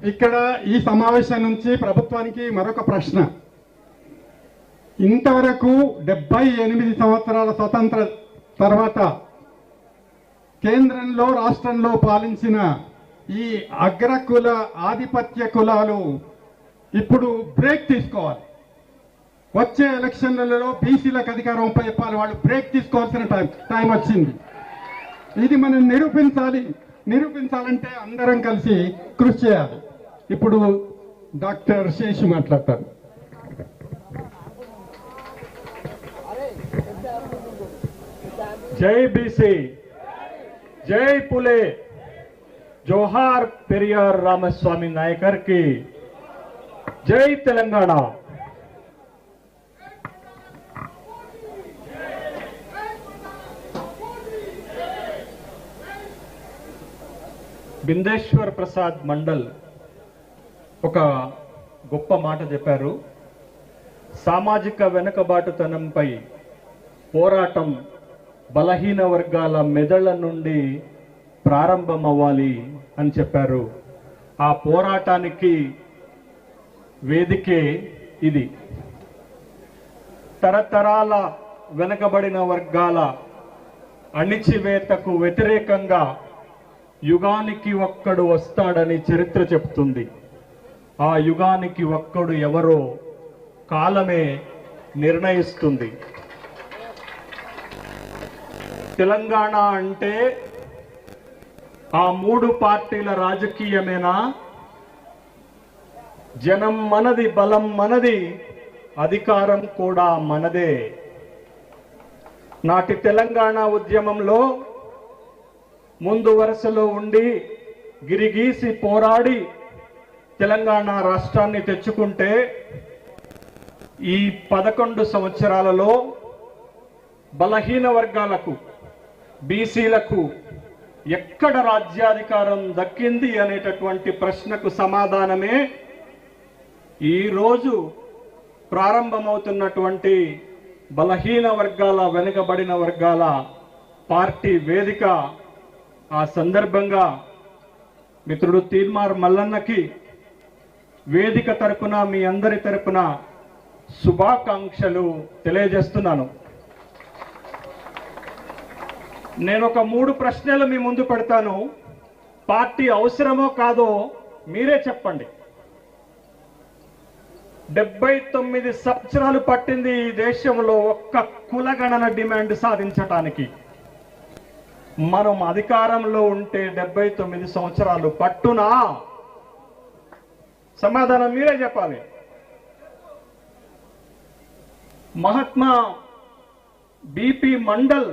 ఇక్కడ ఈ సమావేశం నుంచి ప్రభుత్వానికి మరొక ప్రశ్న. ఇంతవరకు 78 సంవత్సరాల స్వతంత్ర తర్వాత కేంద్రంలో రాష్ట్రంలో పాలించిన ఈ అగ్రకుల ఆధిపత్య కులాలు ఇప్పుడు బ్రేక్ తీసుకోవాలి. వచ్చే ఎలక్షన్లలో బీసీలకు అధికారం చెప్పాలి. వాళ్ళు బ్రేక్ తీసుకోవాల్సిన టైం వచ్చింది. ఇది మనం నిరూపించాలంటే అందరం కలిసి కృషి చేయాలి. ఇప్పుడు డాక్టర్ శేషు మాట్లాడతారు. జై బీసీ, జై పులే, జోహార్ పెరియార్ రామస్వామి నాయకర్ కి జై తెలంగాణ. బిందేశ్వర్ ప్రసాద్ మండల్ ఒక గొప్ప మాట చెప్పారు. సామాజిక వెనుకబాటుతనంపై పోరాటం బలహీన వర్గాల మెదళ్ల నుండి ప్రారంభమవ్వాలి అని చెప్పారు. ఆ పోరాటానికి వేదికే ఇది. తరతరాల వెనుకబడిన వర్గాల అణిచివేతకు వ్యతిరేకంగా యుగానికి ఒక్కడు వస్తాడని చరిత్ర చెప్తుంది. ఆ యుగానికి ఒక్కడు ఎవరో కాలమే నిర్ణయిస్తుంది. తెలంగాణ అంటే ఆ 3 పార్టీల రాజకీయమేనా? జనం మనది, బలం మనది, అధికారం కూడా మనదే. నాటి తెలంగాణ ఉద్యమంలో ముందు వరుసలో ఉండి గిరిగీసి పోరాడి తెలంగాణ రాష్ట్రాన్ని తెచ్చుకుంటే ఈ 11 సంవత్సరాలలో బలహీన వర్గాలకు, బీసీలకు ఎక్కడ రాజ్యాధికారం దక్కింది అనేటటువంటి ప్రశ్నకు సమాధానమే ఈరోజు ప్రారంభమవుతున్నటువంటి బలహీన వర్గాల, వెనుకబడిన వర్గాల పార్టీ వేదిక. ఆ సందర్భంగా మిత్రుడు తీన్మార్ మల్లన్నకి వేదిక తరపున, మీ అందరి తరపున శుభాకాంక్షలు తెలియజేస్తున్నాను. నేను ఒక 3 ప్రశ్నలు మీ ముందు పెడతాను. పార్టీ అవసరమో కాదో మీరే చెప్పండి. 79 సంవత్సరాలు పట్టింది ఈ దేశంలో ఒక్క కులగణన డిమాండ్ సాధించటానికి. మనం అధికారంలో ఉంటే 79 సంవత్సరాలు పట్టునా? సమాధానం మీరే చెప్పాలి. మహాత్మా బిపి మండల్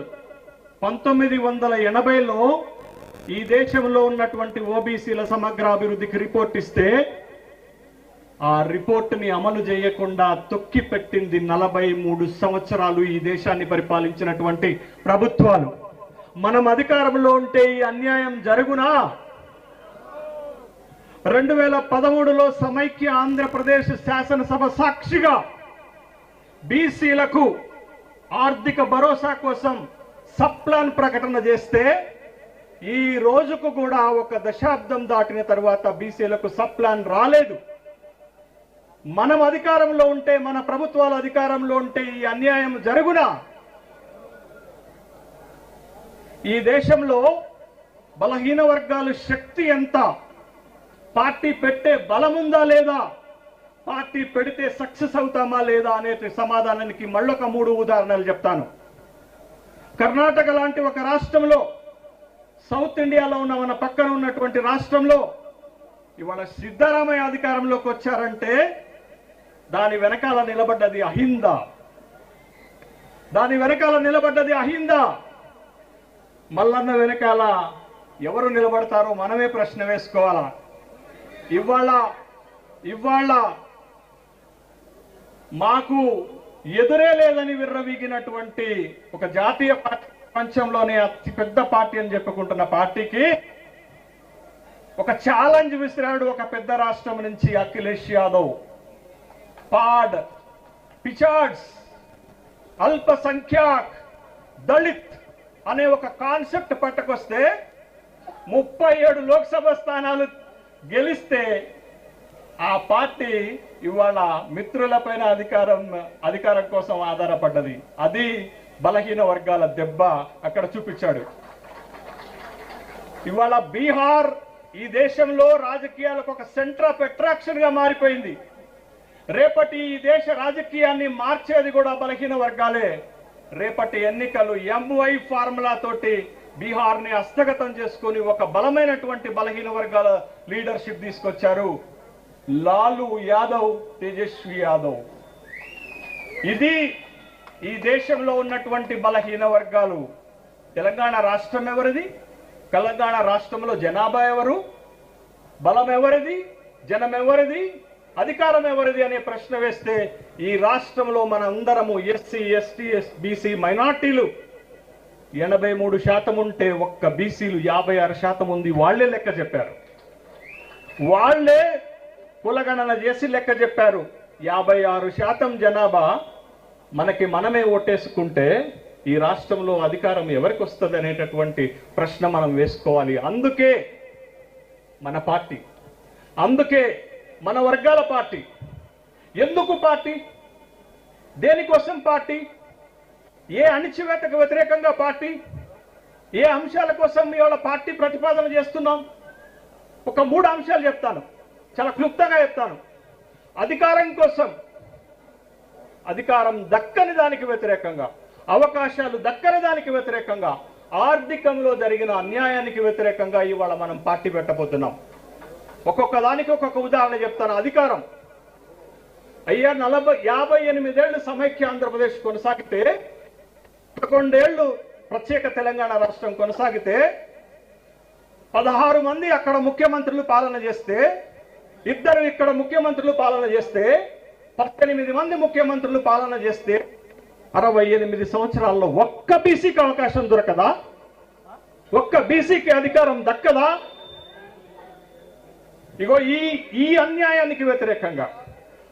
1980లో ఈ దేశంలో ఉన్నటువంటి ఓబీసీల సమగ్ర అభివృద్ధికి రిపోర్ట్ ఇస్తే ఆ రిపోర్టుని అమలు చేయకుండా తొక్కి పెట్టింది 43 సంవత్సరాలు ఈ దేశాన్ని పరిపాలించినటువంటి ప్రభుత్వాలు. మనం అధికారంలో ఉంటే ఈ అన్యాయం జరుగునా? 2013లో సమైక్య ఆంధ్రప్రదేశ్ శాసనసభ సాక్షిగా బీసీలకు ఆర్థిక భరోసా కోసం సప్లాన్ ప్రకటన చేస్తే ఈ రోజుకు కూడా ఒక దశాబ్దం దాటిన తర్వాత బీసీలకు సప్లాన్ రాలేదు. మనం అధికారంలో ఉంటే, మన ప్రభుత్వాలు అధికారంలో ఉంటే ఈ అన్యాయం జరుగునా? ఈ దేశంలో బలహీన వర్గాల శక్తి ఎంత? పార్టీ పెట్టే బలముందా లేదా? పార్టీ పెడితే సక్సెస్ అవుతామా లేదా అనే సమాధానానికి మళ్ళొక 3 ఉదాహరణలు చెప్తాను. కర్ణాటక లాంటి ఒక రాష్ట్రంలో, సౌత్ ఇండియాలో ఉన్న మన పక్కన ఉన్నటువంటి రాష్ట్రంలో ఇవాళ సిద్ధరామయ్య అధికారంలోకి వచ్చారంటే దాని వెనకాల నిలబడ్డది అహింద. దాని వెనకాల నిలబడ్డది అహింద. మల్లన్న వెనకాల ఎవరు నిలబడతారో మనమే ప్రశ్న వేసుకోవాలా. ఇవాళ మాకు ఎదురే లేదని విర్రవీగినటువంటి ఒక జాతీయ పార్టీ, ప్రపంచంలోనే అతి పెద్ద పార్టీ అని చెప్పుకుంటున్న పార్టీకి ఒక ఛాలెంజ్ విసిరాడు ఒక పెద్ద రాష్ట్రం నుంచి అఖిలేష్ యాదవ్. పాడ్, పిచాడ్స్, అల్పసంఖ్యాక్, దళిత్ అనే ఒక కాన్సెప్ట్ పట్టుకొస్తే 37 లోక్సభ స్థానాలు గెలిస్తే ఆ పార్టీ ఇవాళ మిత్రులపైన అధికారం కోసం ఆధారపడ్డది. అది బలహీన వర్గాల దెబ్బ అక్కడ చూపించాడు. ఇవాళ బీహార్ ఈ దేశంలో రాజకీయాలకు ఒక సెంటర్ ఆఫ్ అట్రాక్షన్ గా మారిపోయింది. రేపటి ఈ దేశ రాజకీయాన్ని మార్చేది కూడా బలహీన వర్గాలే. రేపటి ఎన్నికలు ఎంవై ఫార్ములా తోటి బీహార్ ని హస్తగతం చేసుకుని ఒక బలమైనటువంటి బలహీన వర్గాల లీడర్షిప్ తీసుకొచ్చారు. లాలూ యాదవ్, తేజస్వి యాదవ్. ఇది ఈ దేశంలో ఉన్నటువంటి బలహీన వర్గాలు. తెలంగాణ రాష్ట్రం ఎవరిది? తెలంగాణ రాష్ట్రంలో జనాభా ఎవరు? బలం ఎవరిది? జనం ఎవరిది? అధికారం ఎవరిది అనే ప్రశ్న వేస్తే ఈ రాష్ట్రంలో మన అందరము ఎస్సీ, ఎస్టీ, బీసీ మైనార్టీలు 83% ఉంటే ఒక్క బీసీలు 56% ఉంది. వాళ్లే లెక్క చెప్పారు. వాళ్లే కులగణన చేసి లెక్క చెప్పారు. 56% జనాభా మనకి మనమే ఓటేసుకుంటే ఈ రాష్ట్రంలో అధికారం ఎవరికి వస్తుంది అనేటటువంటి ప్రశ్న మనం వేసుకోవాలి. అందుకే మన పార్టీ, అందుకే మన వర్గాల పార్టీ. ఎందుకు పార్టీ? దేనికోసం పార్టీ? ఏ అణిచివేతకు వ్యతిరేకంగా పార్టీ? ఏ అంశాల కోసం ఇవాళ పార్టీ ప్రతిపాదన చేస్తున్నాం? ఒక 3 అంశాలు చెప్తాను, చాలా క్లుప్తంగా చెప్తాను. అధికారం కోసం, అధికారం దక్కని దానికి వ్యతిరేకంగా, అవకాశాలు దక్కని దానికి వ్యతిరేకంగా, ఆర్థికంలో జరిగిన అన్యాయానికి వ్యతిరేకంగా ఇవాళ మనం పార్టీ పెట్టబోతున్నాం. ఒక్కొక్క దానికి ఒక్కొక్క ఉదాహరణ చెప్తాను. అధికారం అయ్యా 58 ఏళ్లు సమైక్య ఆంధ్రప్రదేశ్ కొనసాగితే, 11 ఏళ్లు ప్రత్యేక తెలంగాణ రాష్ట్రం కొనసాగితే, 16 మంది అక్కడ ముఖ్యమంత్రులు పాలన చేస్తే, 2 ఇక్కడ ముఖ్యమంత్రులు పాలన చేస్తే, 18 మంది ముఖ్యమంత్రులు పాలన చేస్తే, 68 సంవత్సరాల్లో ఒక్క బీసీకి అవకాశం దొరకదా? ఒక్క బీసీకి అధికారం దక్కదా? ఇగో ఈ అన్యాయానికి వ్యతిరేకంగా,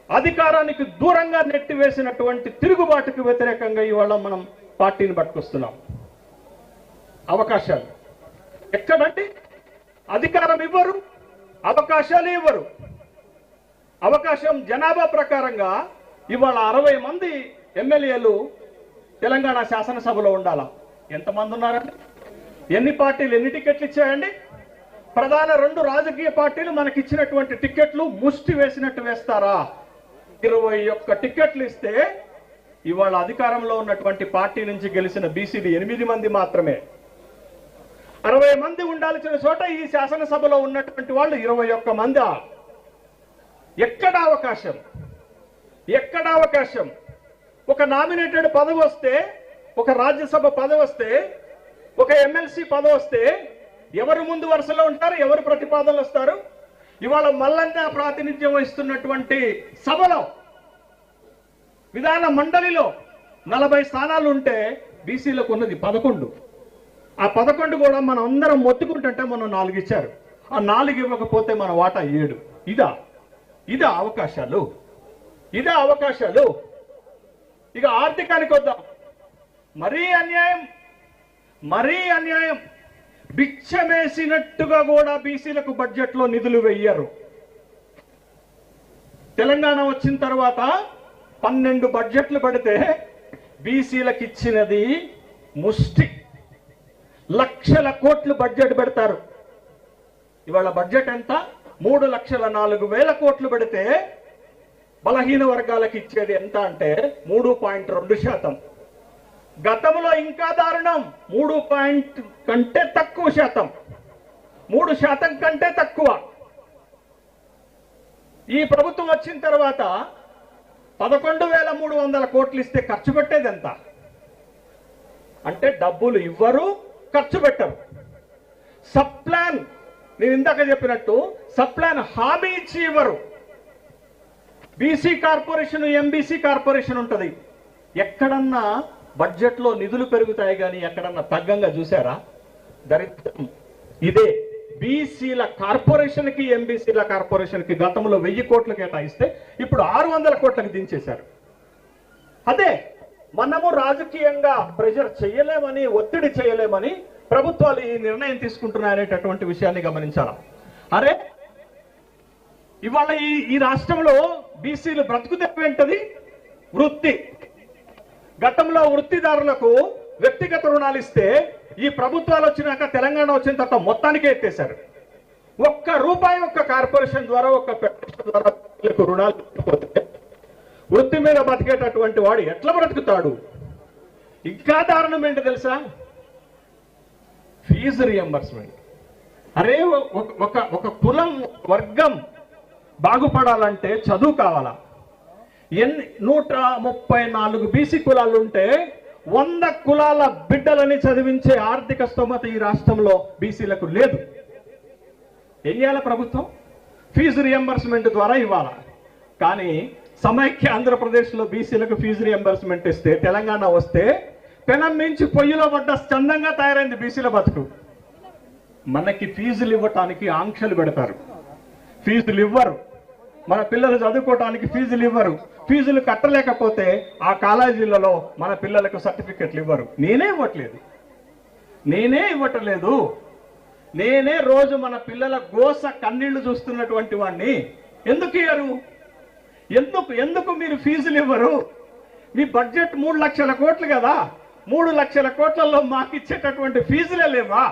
అధికారానికి దూరంగా నెట్టివేసినటువంటి తిరుగుబాటుకు వ్యతిరేకంగా ఇవాళ మనం పార్టీని పట్టుకొస్తున్నాం. అవకాశాలు ఎక్కడంటే అధికారం ఇవ్వరు, అవకాశాలు ఇవ్వరు. అవకాశం జనాభా ప్రకారంగా ఇవాళ 60 మంది ఎమ్మెల్యేలు తెలంగాణ శాసనసభలో ఉండాలా? ఎంతమంది ఉన్నారండి? ఎన్ని పార్టీలు ఎన్ని టికెట్లు ఇచ్చాయండి? ప్రధాన 2 రాజకీయ పార్టీలు మనకిచ్చినటువంటి టికెట్లు ముష్టి వేసినట్టు వేస్తారా? 21 టికెట్లు ఇస్తే ఇవాళ అధికారంలో ఉన్నటువంటి పార్టీ నుంచి గెలిచిన బీసీలు 8 మంది మాత్రమే. 60 మంది ఉండాల్సిన చోట ఈ శాసనసభలో ఉన్నటువంటి వాళ్ళు 21 మంది. ఎక్కడ అవకాశం? ఎక్కడ అవకాశం? ఒక నామినేటెడ్ పదవి వస్తే, ఒక రాజ్యసభ పదవి వస్తే, ఒక ఎమ్మెల్సీ పదవి వస్తే ఎవరు ముందు వరుసలో ఉంటారు? ఎవరు ప్రతిపాదనలు వస్తారు? ఇవాళ మల్లన్న ప్రాతినిధ్యం వహిస్తున్నటువంటి సభలో, విధాన మండలిలో 40 స్థానాలు ఉంటే బీసీలకు ఉన్నది 11. ఆ 11 కూడా మనం అందరం మొత్తుకుంటుంటే మనం 4 ఇచ్చారు. ఆ 4 ఇవ్వకపోతే మన వాటా 7. ఇదా అవకాశాలు? ఇదా అవకాశాలు? ఇక ఆర్థికానికి వద్దాం. మరీ అన్యాయం, మరీ అన్యాయం. బిచ్చమేసినట్టుగా కూడా బీసీలకు బడ్జెట్ లో నిధులు వెయ్యరు. తెలంగాణ వచ్చిన తర్వాత 12 బడ్జెట్లు పడితే బీసీలకు ఇచ్చినది ముష్టి. లక్షల కోట్లు బడ్జెట్ పెడతారు. ఇవాళ బడ్జెట్ ఎంత? 3,04,000 కోట్లు పెడితే బలహీన వర్గాలకు ఇచ్చేది ఎంత అంటే 3.2%. గతంలో ఇంకా దారుణం, 3 కంటే తక్కువ శాతం, 3% కంటే తక్కువ. ఈ ప్రభుత్వం వచ్చిన తర్వాత 11,300 కోట్లు ఇస్తే ఖర్చు పెట్టేది ఎంత? అంటే డబ్బులు ఇవ్వరు, ఖర్చు పెట్టరు. సప్లాన్, నేను ఇందాక చెప్పినట్టు సప్లాన్ హామీ ఇచ్చి ఇవ్వరు. బీసీ కార్పొరేషన్, ఎంబీసీ కార్పొరేషన్ ఉంటుంది. ఎక్కడన్నా బడ్జెట్ లో నిధులు పెరుగుతాయి కానీ ఎక్కడన్నా తగ్గంగా చూసారా? దరిద్రం ఇదే. బీసీల కార్పొరేషన్ కి, ఎంబీసీల కార్పొరేషన్ కి గతంలో 1000 కోట్లు కేటాయిస్తే ఇప్పుడు 600 కోట్లకు దించేశారు. అదే మనము రాజకీయంగా ప్రెషర్ చేయలేమని, ఒత్తిడి చేయలేమని ప్రభుత్వాలు ఈ నిర్ణయం తీసుకుంటున్నాయనేటటువంటి విషయాన్ని గమనించాలి. అరే ఇవాళ ఈ రాష్ట్రంలో బీసీలు బ్రతుకుతెప్పేంటది వృత్తి. గతంలో వృత్తిదారులకు వ్యక్తిగత రుణాలు ఇస్తే ఈ ప్రభుత్వాలు వచ్చినాక తెలంగాణ వచ్చిన తర్వాత మొత్తానికే ఎత్తేశారు. ఒక్క రూపాయి ఒక్క కార్పొరేషన్ ద్వారా ఒక్క ఫెడరేషన్ ద్వారా రుణాలు ఇవ్వకపోతే వృత్తి మీద బతికేటటువంటి వాడు ఎట్లా బ్రతుకుతాడు? ఇంకా దారుణం ఏంటి తెలుసా? Fee reimbursement. అరే ఒక కులం వర్గం బాగుపడాలంటే చదువు కావాలా? 134 బీసీ కులాలు ఉంటే 100 కులాల బిడ్డలని చదివించే ఆర్థిక స్తోమత ఈ రాష్ట్రంలో బీసీలకు లేదు. ఏం చేయాల ప్రభుత్వం? ఫీజు రియంబర్స్మెంట్ ద్వారా ఇవ్వాలా. కానీ సమైక్య ఆంధ్రప్రదేశ్లో బీసీలకు ఫీజు రియంబర్స్మెంట్ ఇస్తే, తెలంగాణ వస్తే పెనం మించి పొయ్యిలో పడ్డ చందంగా తయారైంది బీసీల బతుకు. మనకి ఫీజులు ఇవ్వటానికి ఆంక్షలు పెడతారు, ఫీజులు ఇవ్వరు. మన పిల్లలు చదువుకోవటానికి ఫీజులు ఇవ్వరు. ఫీజులు కట్టలేకపోతే ఆ కాలేజీలలో మన పిల్లలకు సర్టిఫికెట్లు ఇవ్వరు. నేనే ఇవ్వటలేదు. నేనే రోజు మన పిల్లల గోస కన్నీళ్లు చూస్తున్నటువంటి వాడిని. ఎందుకు ఇవ్వరు? ఎందుకు మీరు ఫీజులు ఇవ్వరు? మీ బడ్జెట్ 3 లక్షల కోట్లు కదా, 3 లక్షల కోట్లలో మాకు ఇచ్చేటటువంటి ఫీజులే లేవా?